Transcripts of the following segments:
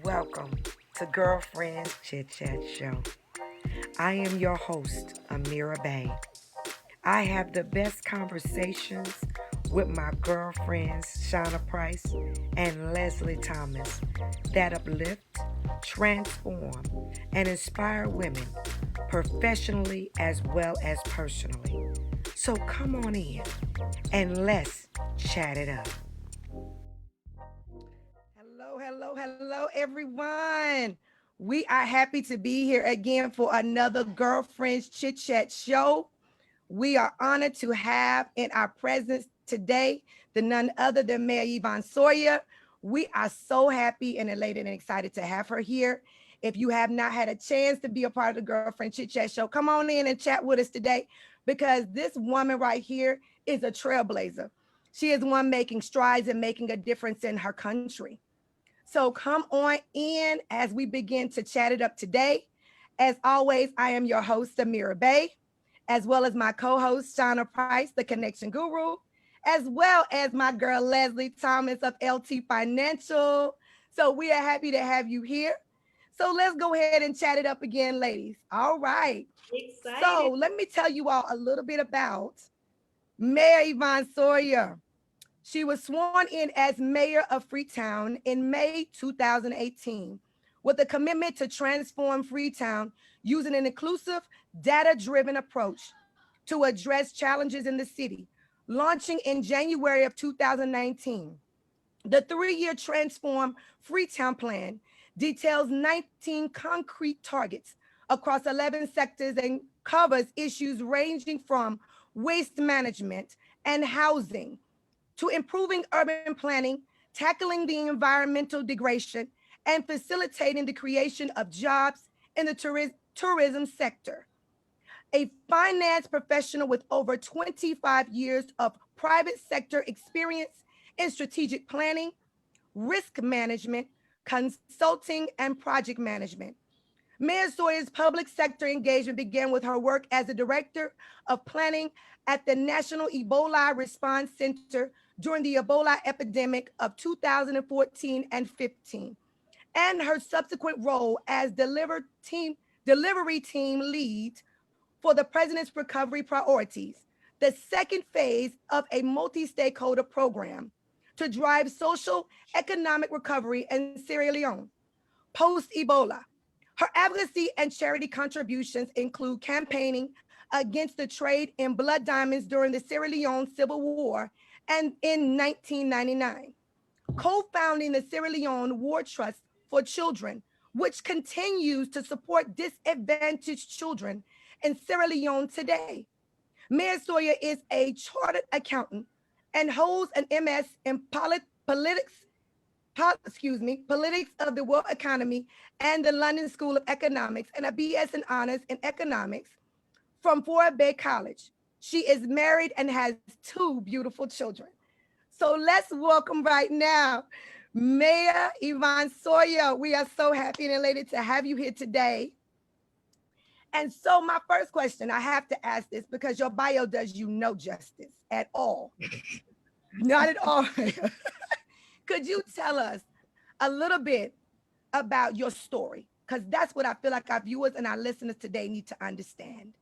Welcome to Girlfriends Chit Chat Show. I am your host, Amira Bay. I have the best conversations with my girlfriends, Shauna Price and Leslie Thomas, that uplift, transform, and inspire women professionally as well as personally. So come on in and let's chat it up. Hello, everyone. We are happy to be here again for another Girlfriends Chit Chat show. We are honored to have in our presence today the none other than Mayor Yvonne Sawyer. We are so happy and elated and excited to have her here. If you have not had a chance to be a part of the Girlfriend Chit Chat show, come on in and chat with us today because this woman right here is a trailblazer. She is one making strides and making a difference in her country. So come on in as we begin to chat it up today. As always, I am your host, Amira Bay, as well as my co-host, Shauna Price, the Connection Guru, as well as my girl, Leslie Thomas of LT Financial. So we are happy to have you here. So let's go ahead and chat it up again, ladies. All right. Excited. So let me tell you all a little bit about Mayor Yvonne Sawyer. She was sworn in as mayor of Freetown in May 2018 with a commitment to transform Freetown using an inclusive, data-driven approach to address challenges in the city, launching in January of 2019. The three-year Transform Freetown plan details 19 concrete targets across 11 sectors and covers issues ranging from waste management and housing to improving urban planning, tackling the environmental degradation, and facilitating the creation of jobs in the tourism sector. A finance professional with over 25 years of private sector experience in strategic planning, risk management, consulting, and project management. Mayor Sawyer's public sector engagement began with her work as the director of planning at the National Ebola Response Centre during the Ebola epidemic of 2014 and 15, and her subsequent role as delivery team lead for the President's Recovery Priorities, the second phase of a multi-stakeholder program to drive social economic recovery in Sierra Leone post-Ebola. Her advocacy and charity contributions include campaigning against the trade in blood diamonds during the Sierra Leone Civil War and in 1999, co-founding the Sierra Leone War Trust for Children, which continues to support disadvantaged children in Sierra Leone today. Mayor Sawyer is a chartered accountant and holds an MS in politics of the world economy and the London School of Economics, and a BS in honors in economics from Fort Bay College. She is married and has two beautiful children. So let's welcome right now Mayor Yvonne Sawyer. We are so happy and elated to have you here today. And so my first question, I have to ask this because your bio does you no justice at all. Not at all. Could you tell us a little bit about your story? Because that's what I feel like our viewers and our listeners today need to understand.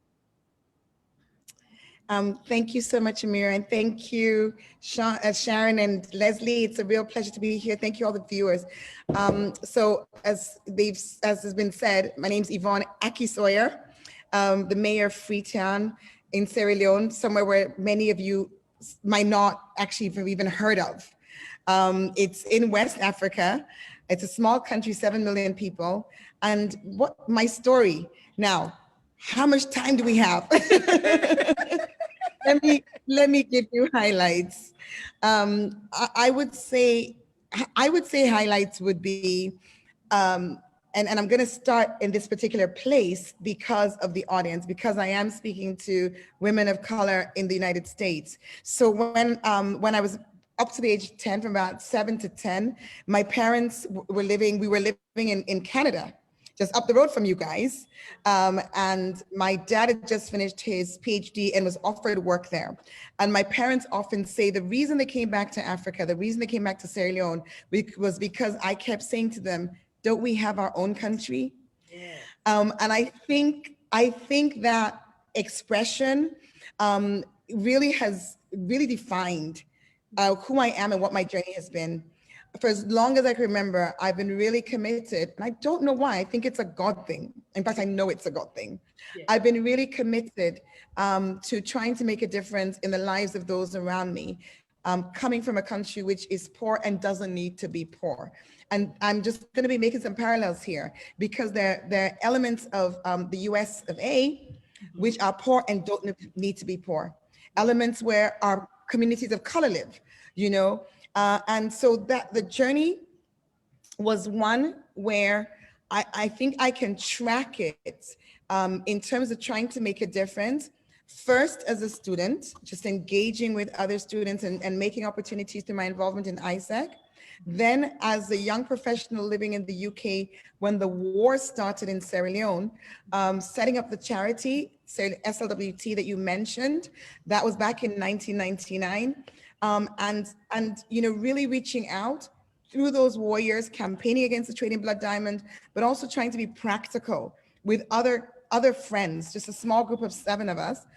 Thank you so much, Amira, and thank you, Sharon and Leslie. It's a real pleasure to be here. Thank you, all the viewers. So, as has been said, my name is Yvonne Aki-Sawyerr, the mayor of Freetown in Sierra Leone, somewhere where many of you might not actually have even heard of. It's in West Africa. It's a small country, 7 million people. And what my story now? How much time do we have? let me give you highlights. I would say highlights would be, and I'm going to start in this particular place because of the audience, because I am speaking to women of color in the United States. So when I was up to the age of 10, from about 7 to 10, my parents we were living in Canada, just up the road from you guys. And my dad had just finished his PhD and was offered work there. And my parents often say the reason they came back to Africa, the reason they came back to Sierra Leone was because I kept saying to them, don't we have our own country? And I think that expression really has really defined who I am and what my journey has been. For as long as I can remember, I've been really committed, and I don't know why. I think it's a God thing. In fact, I know it's a God thing. I've been really committed to trying to make a difference in the lives of those around me, coming from a country which is poor and doesn't need to be poor. And I'm just going to be making some parallels here because there are elements of the US of A, which are poor and don't need to be poor. Elements where our communities of color live, you know, and so that the journey was one where I think I can track it in terms of trying to make a difference. First, as a student, just engaging with other students and making opportunities through my involvement in ISAC. Then, as a young professional living in the UK, when the war started in Sierra Leone, setting up the charity, SLWT that you mentioned, that was back in 1999. And you know, really reaching out through those warriors, campaigning against the trade in blood diamond, but also trying to be practical with other friends, just a small group of 7 of us,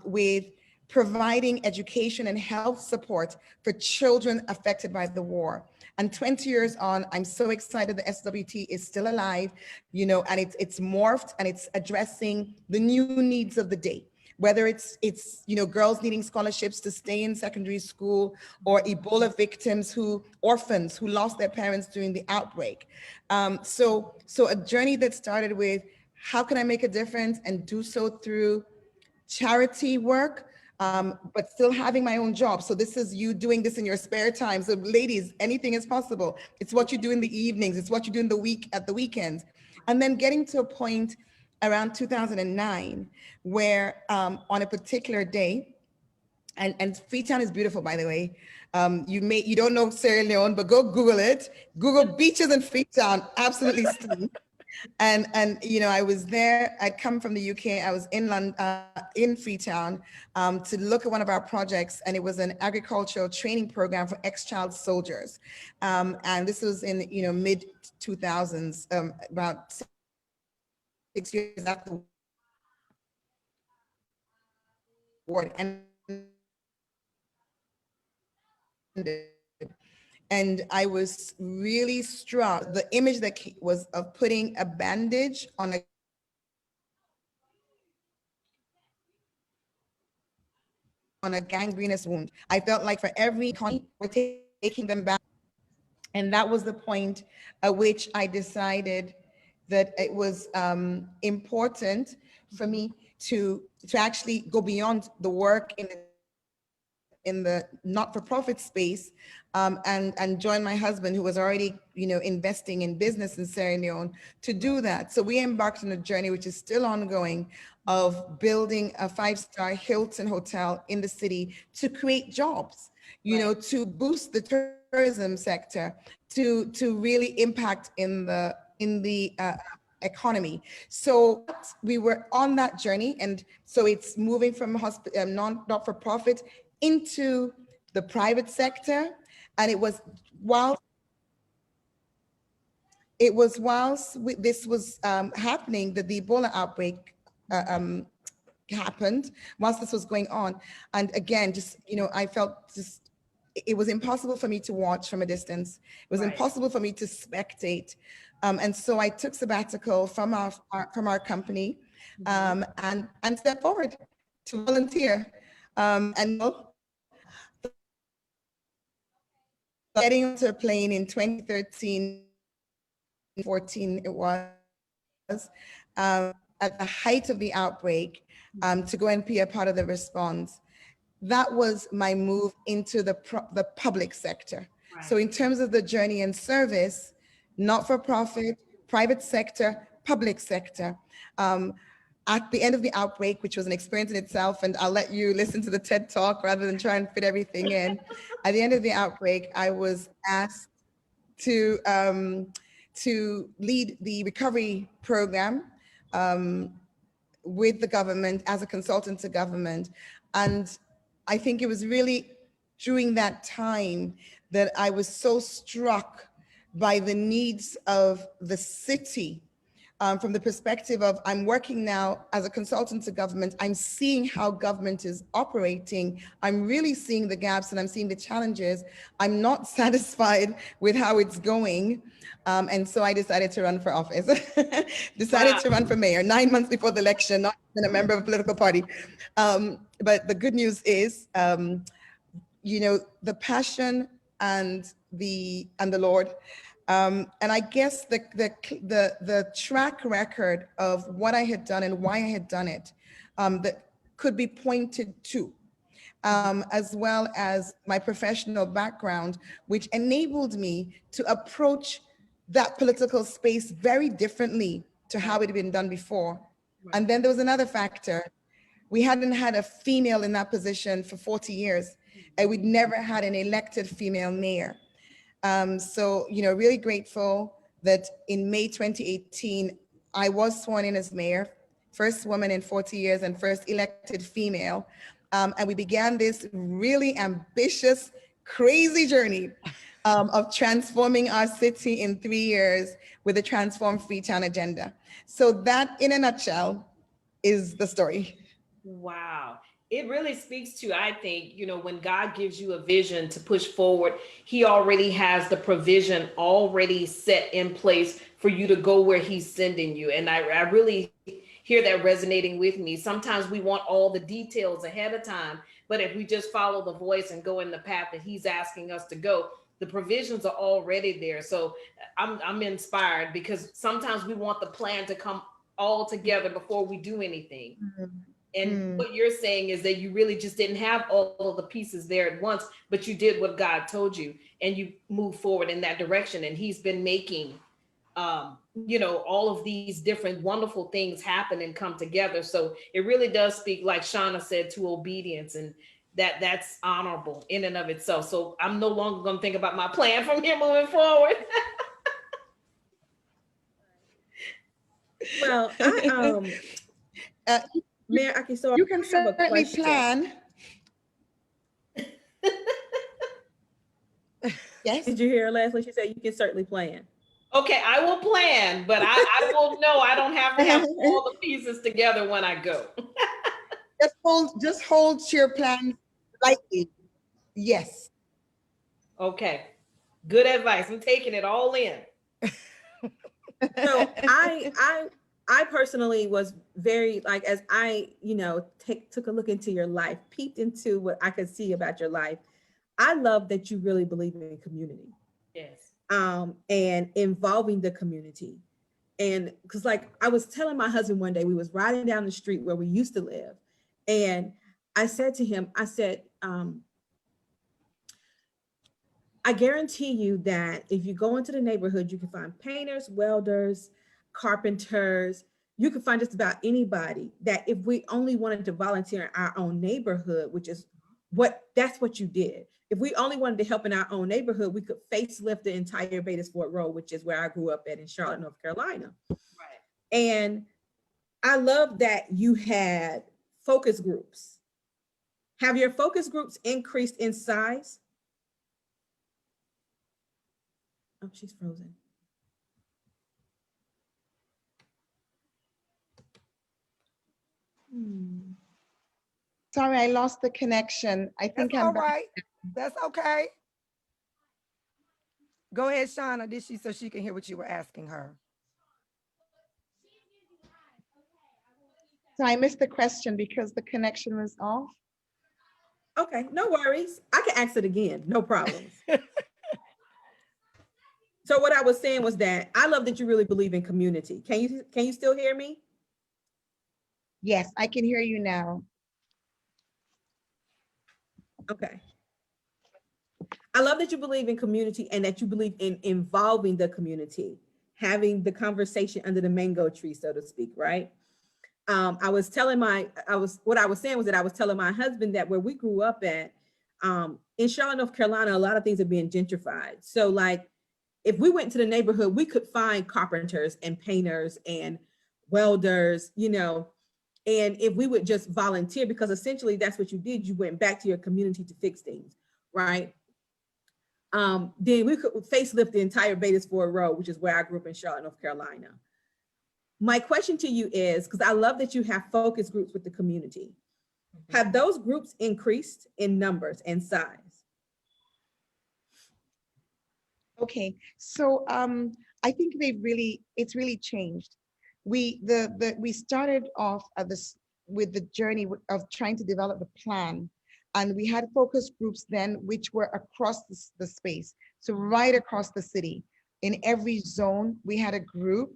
with providing education and health support for children affected by the war. And 20 years on, I'm so excited the SWT is still alive, you know, and it's morphed and it's addressing the new needs of the day. Whether it's you know, girls needing scholarships to stay in secondary school, or Ebola victims orphans who lost their parents during the outbreak. So a journey that started with how can I make a difference and do so through charity work, but still having my own job. So this is you doing this in your spare time. So ladies, anything is possible. It's what you do in the evenings. It's what you do in at the weekends. And then getting to a point around 2009, where on a particular day, and Freetown is beautiful, by the way. You don't know Sierra Leone, but go Google it. Google beaches in Freetown, absolutely stunning. And you know, I was there. I'd come from the UK. I was in London, in Freetown, to look at one of our projects, and it was an agricultural training program for ex-child soldiers. And this was in, you know, mid 2000s, about 6 years after the war ended. And I was really struck. The image that was of putting a bandage on a gangrenous wound. I felt like for every economy, we're taking them back. And that was the point at which I decided that it was important for me to actually go beyond the work in the not-for-profit space, and join my husband, who was already, you know, investing in business in Sierra Leone, to do that. So we embarked on a journey which is still ongoing of building a 5-star Hilton hotel in the city to create jobs, you know, to boost the tourism sector, to really impact in the economy. So we were on that journey, and so it's moving from not-for-profit into the private sector. And it was whilst this was happening that the Ebola outbreak happened, whilst this was going on. And again, just, you know, I felt just, it was impossible for me to watch from a distance. It was impossible for me to spectate. And so I took sabbatical from our company, and stepped forward to volunteer. And getting onto a plane in 2013, 14 it was, at the height of the outbreak, to go and be a part of the response. That was my move into the public sector. So in terms of the journey and service, not-for-profit, private sector, public sector. At the end of the outbreak, which was an experience in itself, and I'll let you listen to the TED Talk rather than try and fit everything in. At the end of the outbreak, I was asked to lead the recovery program with the government as a consultant to government. And I think it was really during that time that I was so struck by the needs of the city. From the perspective of, I'm working now as a consultant to government, I'm seeing how government is operating. I'm really seeing the gaps and I'm seeing the challenges. I'm not satisfied with how it's going. And so I decided to run for office, decided to run for mayor 9 months before the election, not even a member of a political party. But the good news is, you know, the passion and the Lord. And I guess the track record of what I had done and why I had done it, that could be pointed to, as well as my professional background, which enabled me to approach that political space very differently to how it had been done before. And then there was another factor. We hadn't had a female in that position for 40 years, and we'd never had an elected female mayor. So, you know, really grateful that in May 2018, I was sworn in as mayor, first woman in 40 years and first elected female. And we began this really ambitious, crazy journey of transforming our city in 3 years with the Transform Freetown agenda. So that, in a nutshell, is the story. Wow. It really speaks to, I think, you know, when God gives you a vision to push forward, he already has the provision already set in place for you to go where he's sending you. And I really hear that resonating with me. Sometimes we want all the details ahead of time, but if we just follow the voice and go in the path that he's asking us to go, the provisions are already there. So I'm inspired, because sometimes we want the plan to come all together before we do anything. And what you're saying is that you really just didn't have all of the pieces there at once, but you did what God told you, and you moved forward in that direction. And he's been making, you know, all of these different wonderful things happen and come together. So it really does speak, like Shauna said, to obedience, and that's honorable in and of itself. So I'm no longer going to think about my plan from here moving forward. Well, Mayor Aki-Sawyerr, you can certainly plan. Yes. Did you hear Leslie? She said you can certainly plan. Okay, I will plan, but I will know I don't have to have all the pieces together when I go. just hold your plan lightly. Yes. Okay, good advice. I'm taking it all in. So I personally was very, like, as I, you know, took a look into your life, peeped into what I could see about your life. I love that you really believe in community. Yes. And involving the community. And because, like, I was telling my husband one day, we was riding down the street where we used to live. And I said to him, I said, I guarantee you that if you go into the neighborhood, you can find painters, welders, carpenters, you can find just about anybody, that if we only wanted to volunteer in our own neighborhood, which is that's what you did. If we only wanted to help in our own neighborhood, we could facelift the entire Beatties Ford Road, which is where I grew up at in Charlotte, North Carolina. Right. And I love that you had focus groups. Have your focus groups increased in size? Oh, she's frozen. Sorry, I lost the connection. I think That's I'm all back. right. That's okay. Go ahead, Shauna, so she can hear what you were asking her. So I missed the question because the connection was off. Okay, no worries. I can ask it again, no problems. So what I was saying was that I love that you really believe in community. Can you still hear me? Yes, I can hear you now. Okay. I love that you believe in community and that you believe in involving the community, having the conversation under the mango tree, so to speak, right? What I was saying was that I was telling my husband that where we grew up at, in Charlotte, North Carolina, a lot of things are being gentrified. So, like, if we went to the neighborhood, we could find carpenters and painters and welders, you know, and if we would just volunteer, because essentially that's what you did, you went back to your community to fix things, right? then we could facelift the entire Beatties Ford Road, which is where I grew up in Charlotte, North Carolina. My question to you is, because I love that you have focus groups with the community. Have those groups increased in numbers and size? Okay, so I think it's really changed. We started off at this with the journey of trying to develop the plan, and we had focus groups then, which were across the space, so right across the city. In every zone, we had a group,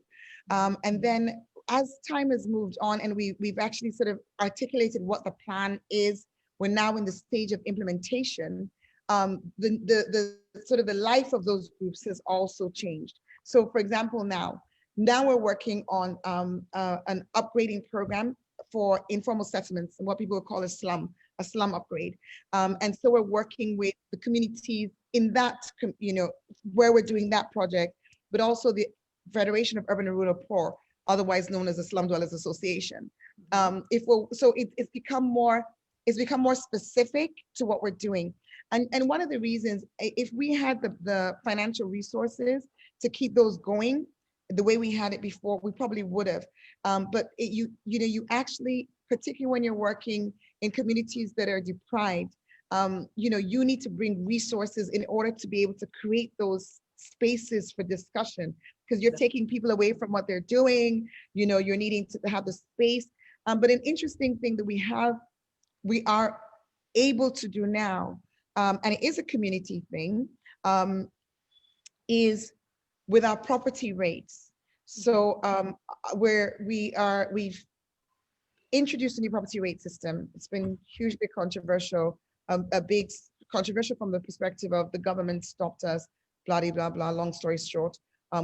and then as time has moved on, and we've actually sort of articulated what the plan is, we're now in the stage of implementation. The sort of the life of those groups has also changed. So for example, now we're working on an upgrading program for informal settlements and what people would call a slum upgrade. And so we're working with the communities in that, where we're doing that project, but also the Federation of Urban and Rural Poor, otherwise known as the Slum Dwellers Association. It's become more specific to what we're doing. And one of the reasons, if we had the financial resources to keep those going the way we had it before, we probably would have. But you actually, particularly when you're working in communities that are deprived, you need to bring resources in order to be able to create those spaces for discussion, because you're taking people away from what they're doing. You're needing to have the space. But an interesting thing that we are able to do now, and it is a community thing, is with our property rates. So we've introduced a new property rate system. It's been hugely controversial, a big controversial from the perspective of the government stopped us, blah, blah, blah, long story short.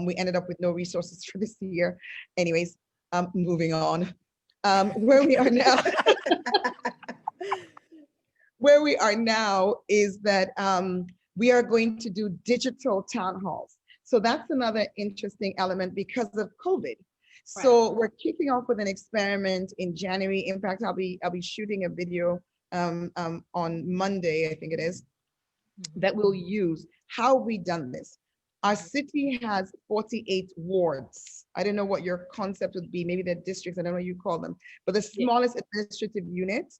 We ended up with no resources for this year. Anyways, moving on. Where we are now, where we are now is that we are going to do digital town halls. So that's another interesting element because of COVID. So we're kicking off with an experiment in January. In fact, I'll be shooting a video on Monday, I think it is, that we'll use. How have we done this? Our city has 48 wards. I don't know what your concept would be. Maybe they're districts. I don't know what you call them, but the smallest administrative unit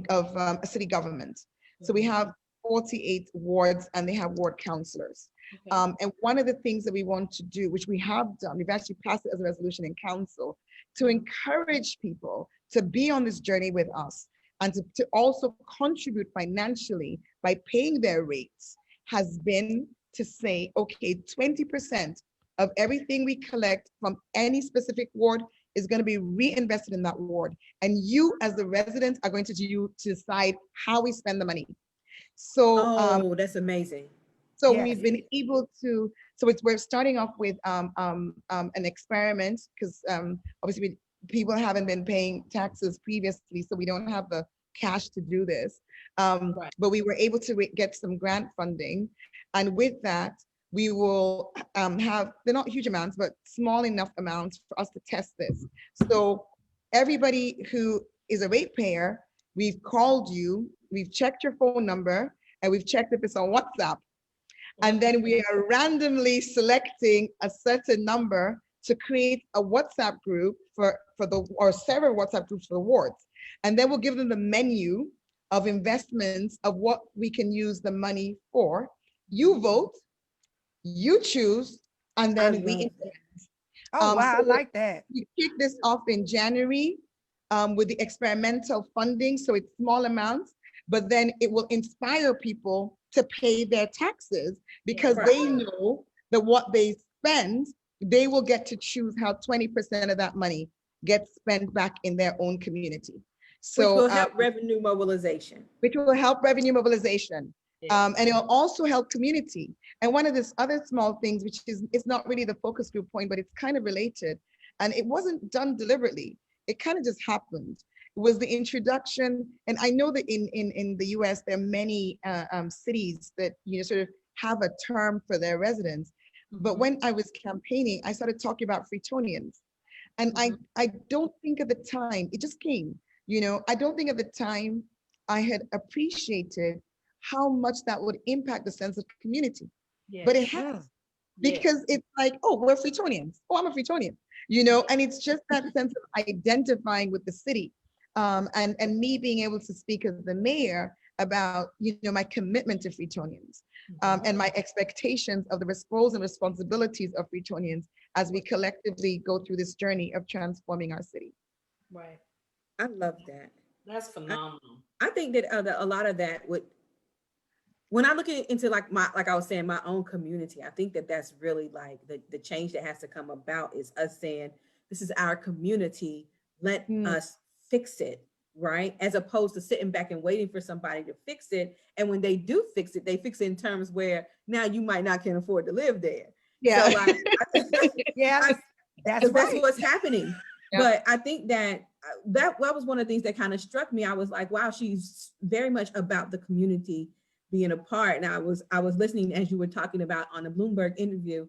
of a city government. So we have 48 wards, and they have ward councillors. Okay. And one of the things that we want to do, which we have done, we've actually passed it as a resolution in council, to encourage people to be on this journey with us and to also contribute financially by paying their rates, has been to say, okay, 20% of everything we collect from any specific ward is going to be reinvested in that ward. And you as the resident are going to decide how we spend the money. So that's amazing. So yes, we've been able to, we're starting off with an experiment, because obviously people haven't been paying taxes previously, so we don't have the cash to do this. But we were able to get some grant funding. And with that, we will have, they're not huge amounts, but small enough amounts for us to test this. So everybody who is a ratepayer, we've called you, we've checked your phone number, and we've checked if it's on WhatsApp. And then we are randomly selecting a certain number to create a WhatsApp group or several WhatsApp groups for the wards. And then we'll give them the menu of investments of what we can use the money for. You vote, you choose, and then we implement. Oh, wow, I like that. We kick this off in January with the experimental funding. So it's small amounts, but then it will inspire people to pay their taxes, because they know that what they spend, they will get to choose how 20% of that money gets spent back in their own community. So which will help revenue mobilization. Which will help revenue mobilization. And it will also help community. And one of these other small things, which is, it's not really the focus group point, but it's kind of related, and it wasn't done deliberately. It kind of just happened. It was the introduction, and I know that in the US, there are many cities that sort of have a term for their residents. But when I was campaigning, I started talking about Freetonians. And I don't think at the time, it just came, I don't think at the time I had appreciated how much that would impact the sense of community. Yeah. But it has, because it's like, oh, we're Freetonians. Oh, I'm a Freetonian, and it's just that sense of identifying with the city. And me being able to speak as the mayor about, my commitment to Freetonians, and my expectations of the roles and responsibilities of Freetonians as we collectively go through this journey of transforming our city. Right. I love that. That's phenomenal. I think that a lot of that would, when I look into like I was saying, my own community, I think that that's really like the change that has to come about is us saying, this is our community, let us fix it, right? As opposed to sitting back and waiting for somebody to fix it. And when they do fix it, they fix it in terms where now you might not can afford to live there. Yeah. So like, that's that's what's happening. Yeah. But I think that was one of the things that kind of struck me. I was like, wow, she's very much about the community being a part. And I was listening as you were talking about on the Bloomberg interview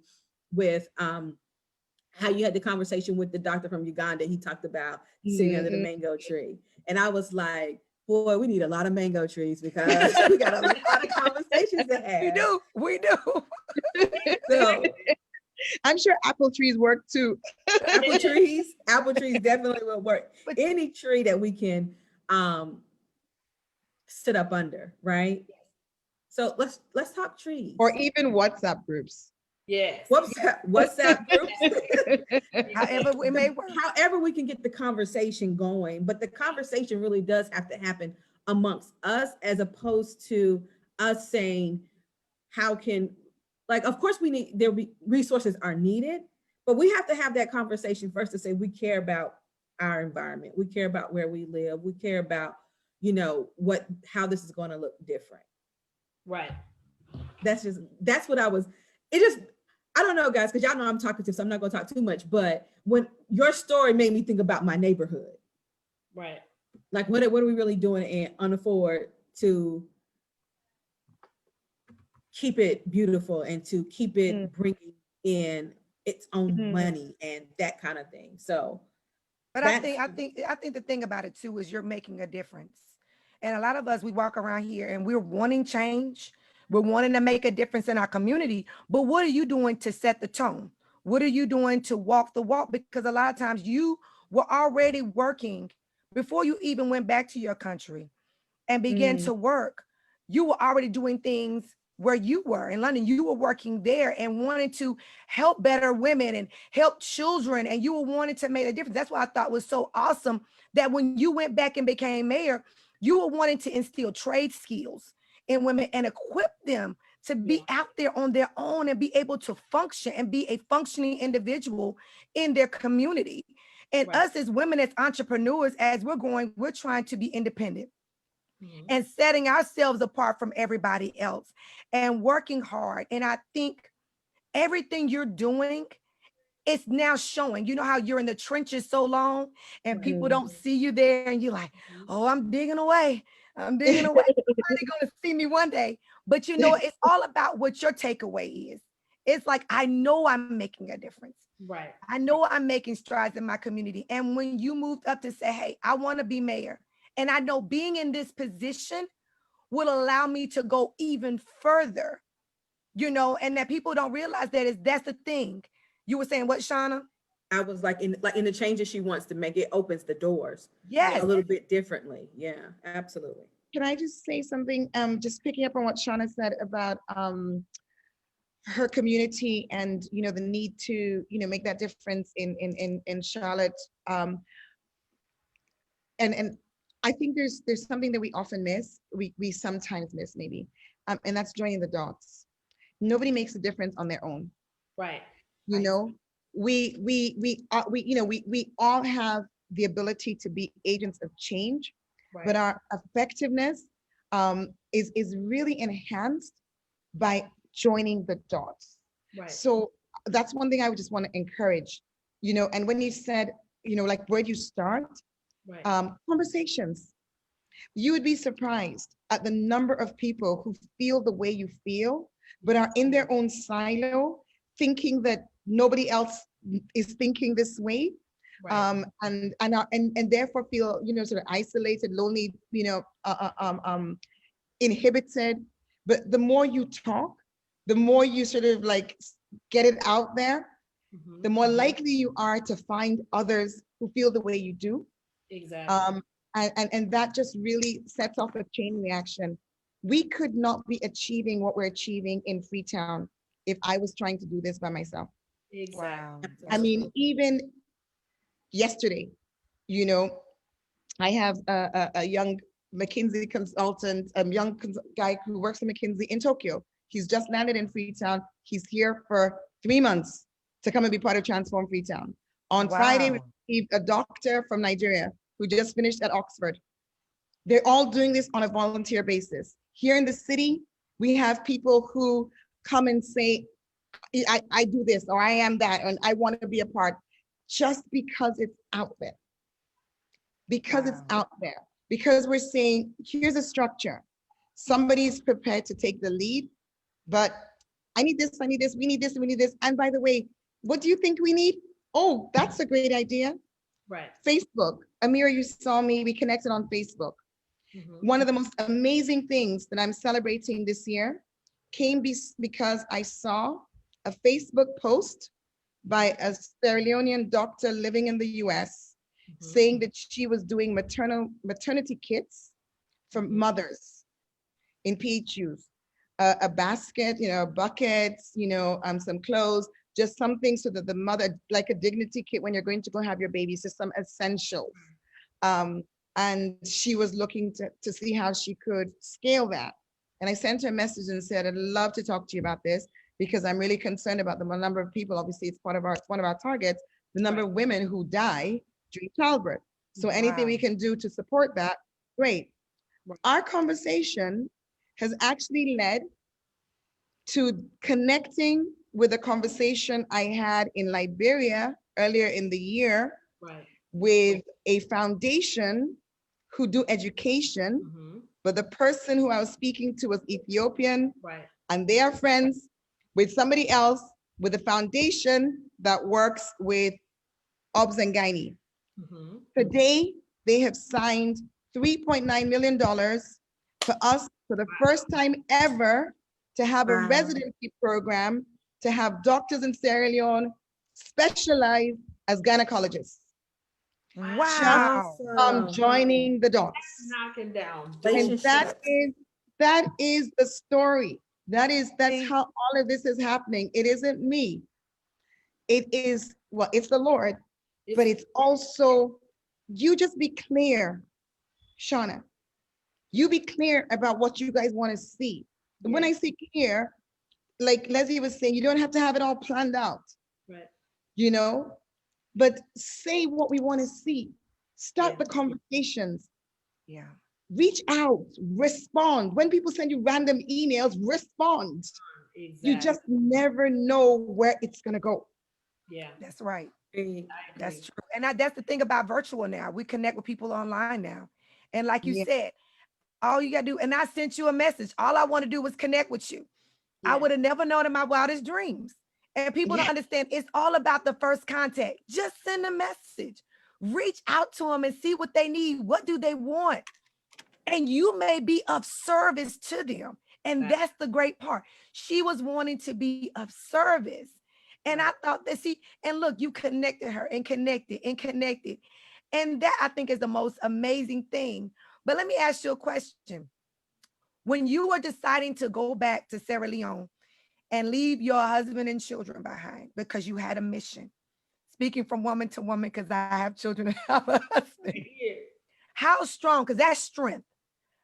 with how you had the conversation with the doctor from Uganda. He talked about sitting under the mango tree. And I was like, boy, we need a lot of mango trees because we got a lot of conversations to have. We do. So I'm sure apple trees work too. apple trees definitely will work. But any tree that we can sit up under, right? So let's talk trees. Or even WhatsApp groups. Yes. WhatsApp groups. However it may work. However we can get the conversation going, but the conversation really does have to happen amongst us, as opposed to us saying, how can, like, of course resources are needed, but we have to have that conversation first to say we care about our environment, we care about where we live, we care about, how this is going to look different. Right. That's what I don't know, guys, because y'all know I'm talkative, so I'm not going to talk too much. But when your story made me think about my neighborhood, right? Like, what are we really doing and unafford to keep it beautiful and to keep it bringing in its own money and that kind of thing. So, but I think the thing about it too is you're making a difference. And a lot of us, we walk around here and we're wanting change. We're wanting to make a difference in our community. But what are you doing to set the tone? What are you doing to walk the walk? Because a lot of times you were already working before you even went back to your country and began to work. You were already doing things where you were in London. You were working there and wanted to help better women and help children. And you were wanting to make a difference. That's why I thought was so awesome that when you went back and became mayor, you were wanting to instill trade skills in women and equip them to be out there on their own and be able to function and be a functioning individual in their community. And us as women, as entrepreneurs, as we're going, we're trying to be independent and setting ourselves apart from everybody else and working hard. And I think everything you're doing, it's now showing. You know how you're in the trenches so long and people don't see you there and you're like, oh, I'm digging away. Somebody's gonna see me one day. But it's all about what your takeaway is. It's like, I know I'm making a difference. Right. I know I'm making strides in my community. And when you moved up to say, hey, I want to be mayor, and I know being in this position will allow me to go even further, and that people don't realize that's the thing. You were saying what, Shauna? I was like in the changes she wants to make, it opens the doors a little bit differently. Yeah, absolutely. Can I just say something? Just picking up on what Shauna said about her community and the need to make that difference in Charlotte. And I think there's something that we often miss. We sometimes miss maybe, and that's joining the dots. Nobody makes a difference on their own. Right. We all have the ability to be agents of change, but our effectiveness is really enhanced by joining the dots. Right. So that's one thing I would just want to encourage, and when you said, like, where do you start? Right. Conversations. You would be surprised at the number of people who feel the way you feel, but are in their own silo, thinking that nobody else is thinking this way, and therefore feel sort of isolated, lonely, inhibited. But the more you talk, the more you sort of like get it out there, the more likely you are to find others who feel the way you do. Exactly. And that just really sets off a chain reaction. We could not be achieving what we're achieving in Freetown if I was trying to do this by myself. Wow. I mean, even yesterday, you know, I have a young McKinsey consultant, a young guy who works for McKinsey in Tokyo. He's just landed in Freetown. He's here for 3 months to come and be part of Transform Freetown. On Friday, we received a doctor from Nigeria who just finished at Oxford. They're all doing this on a volunteer basis. Here in the city, we have people who come and say, I do this, or I am that, and I want to be a part, just because it's out there. Because it's out there. Because we're saying, here's a structure. Somebody's prepared to take the lead, but I need this, we need this, we need this. And by the way, what do you think we need? Oh, that's a great idea. Right. Facebook. Amira, you saw me, we connected on Facebook. One of the most amazing things that I'm celebrating this year came because I saw a Facebook post by a Sierra Leonean doctor living in the US saying that she was doing maternity kits for mothers in PHUs. A basket, you know, buckets, you know, some clothes, just something so that the mother, like a dignity kit when you're going to go have your baby, just some essentials. And she was looking to see how she could scale that. And I sent her a message and said, I'd love to talk to you about this because I'm really concerned about the number of people. Obviously, it's one of our targets, the number of women who die during childbirth. So anything we can do to support that, great. Our conversation has actually led to connecting with a conversation I had in Liberia earlier in the year with a foundation who do education, but the person who I was speaking to was Ethiopian, and they are friends with somebody else with a foundation that works with OBS and Gynae. Today, they have signed $3.9 million for us for the first time ever to have a residency program, to have doctors in Sierra Leone specialize as gynecologists. Wow. Just joining the dots. Knocking down. And that is the story. That's how all of this is happening. It isn't me. It is, well, it's the Lord, but it's also, you just be clear, Shauna. You be clear about what you guys want to see. And when I say clear, like Leslie was saying, you don't have to have it all planned out. You know, but say what we want to see. Start the conversations. Reach out, respond. When people send you random emails, respond. You just never know where it's gonna go. That's right. That's true. And that's the thing about virtual now. We connect with people online now. And like you said, all you gotta do, and I sent you a message. All I want to do was connect with you. I would have never known in my wildest dreams. And people don't understand, it's all about the first contact. Just send a message. Reach out to them and see what they need. What do they want? And you may be of service to them. And that's the great part. She was wanting to be of service. And I thought that, see, and look, you connected her and connected and connected. And that I think is the most amazing thing. But let me ask you a question. When you were deciding to go back to Sierra Leone and leave your husband and children behind because you had a mission, speaking from woman to woman, because I have children and have a husband. How strong, because that's strength.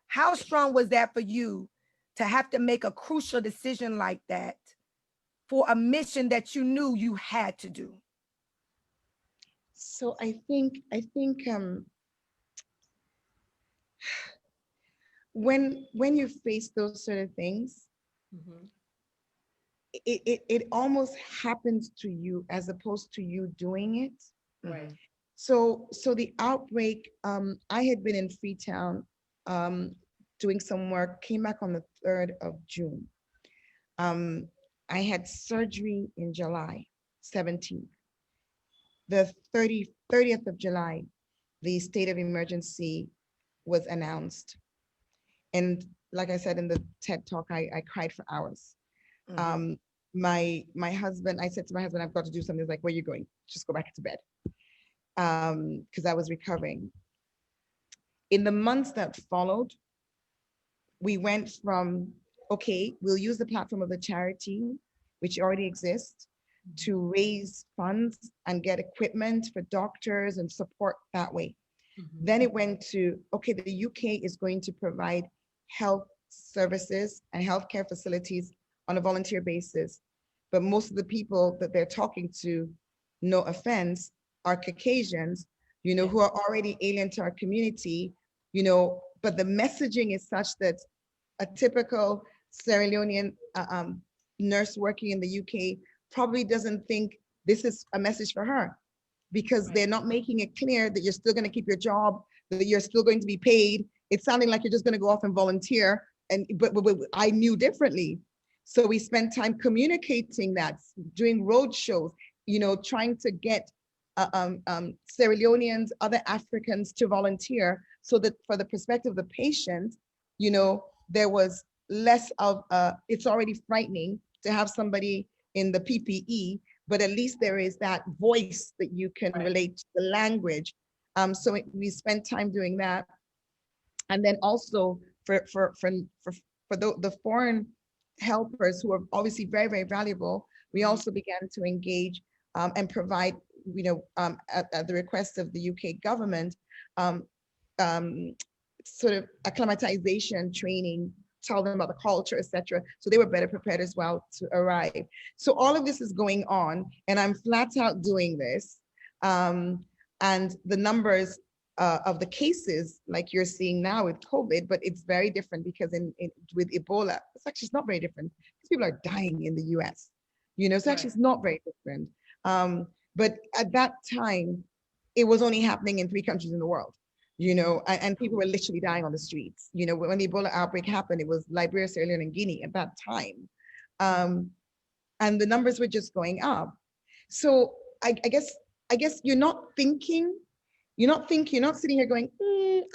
How strong was that for you to have to make a crucial decision like that for a mission that you knew you had to do? So I think when you face those sort of things, it almost happens to you as opposed to you doing it. So the outbreak, I had been in Freetown doing some work, came back on the 3rd of June. I had surgery in July 17th. The 30th of July, the state of emergency was announced. And like I said in the TED talk, I cried for hours. Mhm. My husband, I said to my husband, I've got to do something. He's like, where are you going? Just go back to bed. Because I was recovering. In the months that followed, we went from, okay, we'll use the platform of the charity, which already exists, to raise funds and get equipment for doctors and support that way. Then it went to, okay, the UK is going to provide health services and healthcare facilities on a volunteer basis. But most of the people that they're talking to, no offense, are Caucasians, who are already alien to our community, but the messaging is such that a typical Sierra Leonean nurse working in the UK probably doesn't think this is a message for her, because they're not making it clear that you're still going to keep your job, that you're still going to be paid. It's sounding like you're just going to go off and volunteer. But I knew differently. So we spent time communicating that, doing road shows, trying to get Sierra Leoneans, other Africans to volunteer, so that for the perspective of the patient, there was less of it's already frightening to have somebody in the PPE, but at least there is that voice that you can relate to the language. So we spent time doing that. And then also for the foreign helpers, who are obviously very, very valuable, we also began to engage and provide, at the request of the UK government, sort of acclimatization training, tell them about the culture, etc. So they were better prepared as well to arrive. So all of this is going on, and I'm flat out doing this. And the numbers of the cases, like you're seeing now with COVID, but it's very different because with Ebola, it's not very different, because people are dying in the US. So actually it's not very different. But at that time, it was only happening in 3 countries in the world. And people were literally dying on the streets. When the Ebola outbreak happened, it was Liberia, Sierra Leone, and Guinea at that time. And the numbers were just going up. So I guess you're not thinking, you're not sitting here going,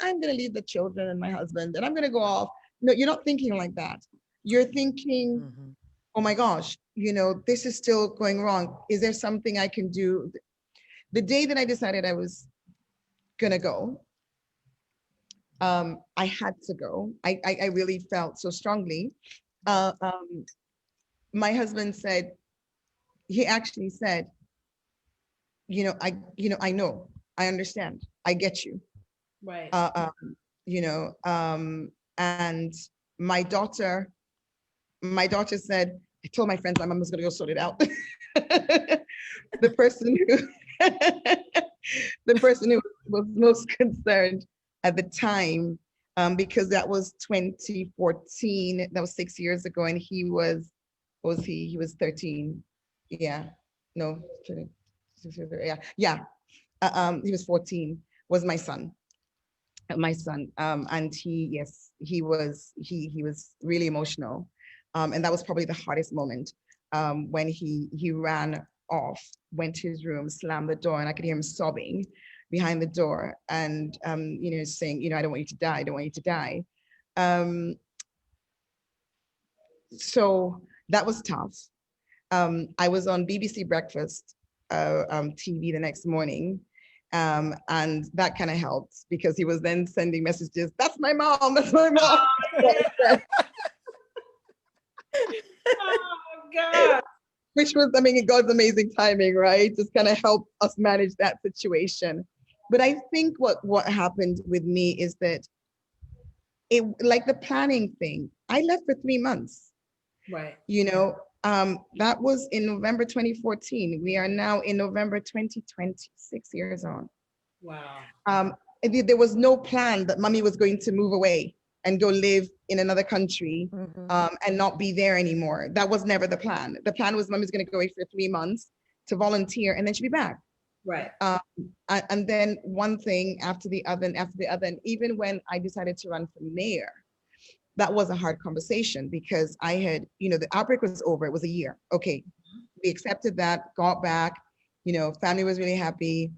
I'm going to leave the children and my husband, and I'm going to go off. No, you're not thinking like that. You're thinking, oh my gosh, this is still going wrong. Is there something I can do? The day that I decided I was going to go, I had to go. I really felt so strongly. My husband said, he actually said, I know, I understand, I get you. Right. And my daughter said, I told my friends, my mom was gonna go sort it out. The person who was most concerned at the time, because that was 2014, that was 6 years ago, and he was, what was he? He was 13. Yeah, no, 20, yeah. He was 14, was my son. And he was really emotional. And that was probably the hardest moment, when he ran off, went to his room, slammed the door, and I could hear him sobbing behind the door, and saying, I don't want you to die, I don't want you to die. So that was tough. I was on BBC Breakfast TV the next morning, and that kind of helped, because he was then sending messages, that's my mom, that's my mom. Oh God. Which was, God's amazing timing, right? Just kind of help us manage that situation. But I think what happened with me is that it, like the planning thing, I left for 3 months. Right. That was in November 2014. We are now in November 2020, 6 years on. Wow. There was no plan that mommy was going to move away and go live in another country, and not be there anymore. That was never the plan. The plan was mommy's going to go away for 3 months to volunteer, and then she'll be back. Right. And then one thing after the other, and even when I decided to run for mayor, that was a hard conversation, because I had, the outbreak was over. It was a year. Okay, we accepted that, got back, family was really happy.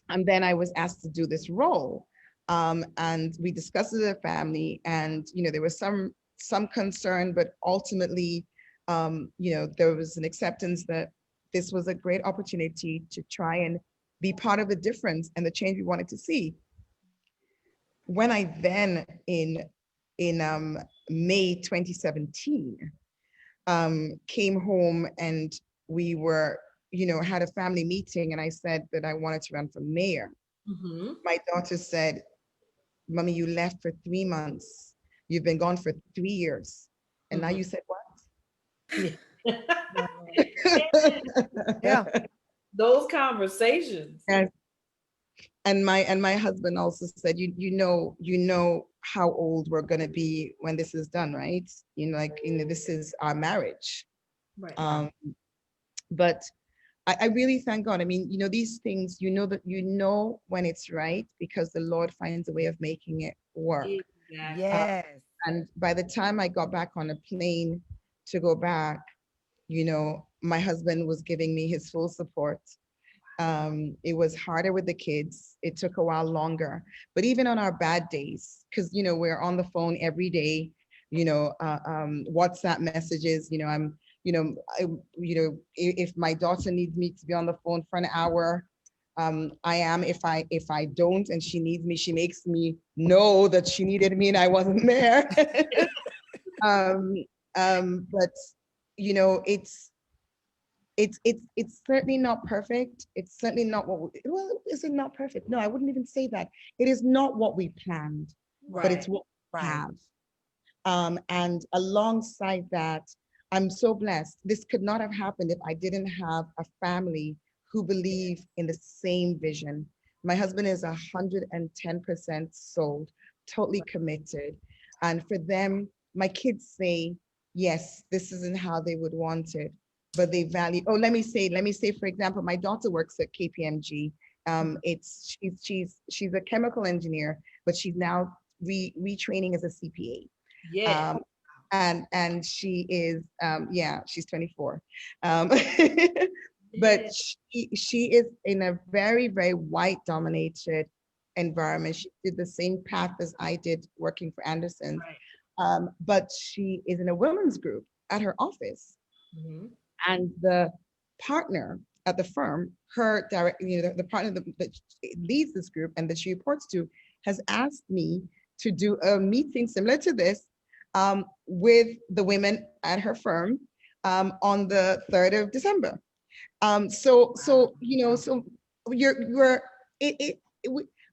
And then I was asked to do this role And we discussed it as a family, and there was some concern, but ultimately, there was an acceptance that this was a great opportunity to try and be part of the difference and the change we wanted to see. When I then in May 2017 came home, and we were had a family meeting, and I said that I wanted to run for mayor. Mm-hmm. My daughter said, "Mommy, you left for 3 months. You've been gone for 3 years. And now you said what?" Yeah. Those conversations. Yes. And my husband also said, you know how old we're gonna be when this is done, right? This is our marriage. Right. But I really thank God. I mean, these things, that when it's right, because the Lord finds a way of making it work. Exactly. Yes. And by the time I got back on a plane to go back, my husband was giving me his full support. It was harder with the kids. It took a while longer, but even on our bad days, because we're on the phone every day, WhatsApp messages, if my daughter needs me to be on the phone for an hour, I am. If I don't, and she needs me, she makes me know that she needed me and I wasn't there. But it's certainly not perfect. It's certainly not is it not perfect? No, I wouldn't even say that. It is not what we planned, but it's what we have. And alongside that, I'm so blessed. This could not have happened if I didn't have a family who believe in the same vision. My husband is 110% sold, totally committed. And for them, my kids say, yes, this isn't how they would want it, but they value. Oh, let me say, for example, my daughter works at KPMG. She's a chemical engineer, but she's now retraining as a CPA. Yeah. And she is, she's 24. But she is in a very, very white dominated environment. She did the same path as I did working for Anderson. Right. But she is in a women's group at her office. Mm-hmm. And the partner at the firm, her direct, the partner that leads this group and that she reports to, has asked me to do a meeting similar to this with the women at her firm on the 3rd of December. So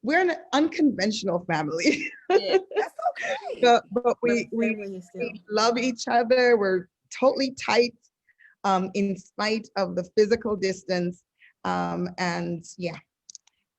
we're an unconventional family. Yeah. That's okay. but we love each other. We're totally tight in spite of the physical distance. And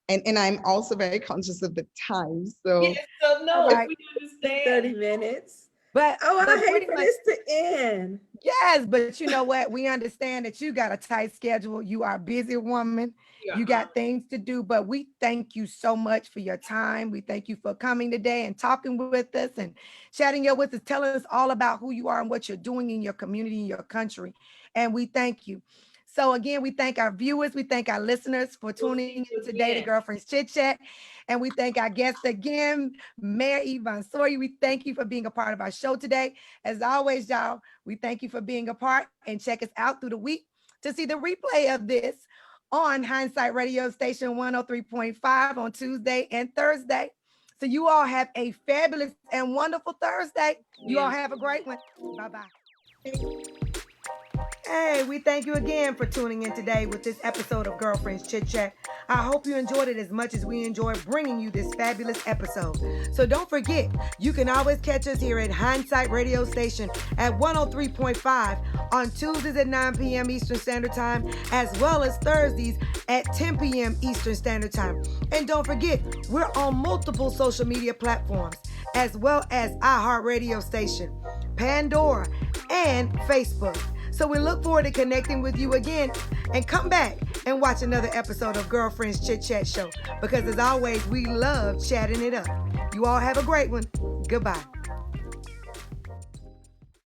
I'm also very conscious of the time. So Yes, so no, Right. we understand. 30 minutes. But I but hate pretty for much, this to end. yes, but you know what? We understand that you got a tight schedule. You are a busy woman. Yeah. You got things to do, but we thank you so much for your time. We thank you for coming today and talking with us and chatting with us, telling us all about who you are and what you're doing in your community, in your country. And we thank you. So again, we thank our viewers. We thank our listeners for tuning in today to Girlfriends Chit Chat. And we thank our guest again, Mayor Yvonne Aki-Sawyerr. We thank you for being a part of our show today. As always, y'all, we thank you for being a part, and check us out through the week to see the replay of this on Hindsight Radio Station 103.5 on Tuesday and Thursday. So you all have a fabulous and wonderful Thursday. You all have a great one. Bye-bye. Hey, we thank you again for tuning in today with this episode of Girlfriends Chit Chat. I hope you enjoyed it as much as we enjoyed bringing you this fabulous episode. So don't forget, you can always catch us here at Hindsight Radio Station at 103.5 on Tuesdays at 9 p.m. Eastern Standard Time, as well as Thursdays at 10 p.m. Eastern Standard Time. And don't forget, we're on multiple social media platforms, as well as iHeartRadio Station, Pandora, and Facebook. So we look forward to connecting with you again, and come back and watch another episode of Girlfriends Chit Chat Show, because as always, we love chatting it up. You all have a great one. Goodbye.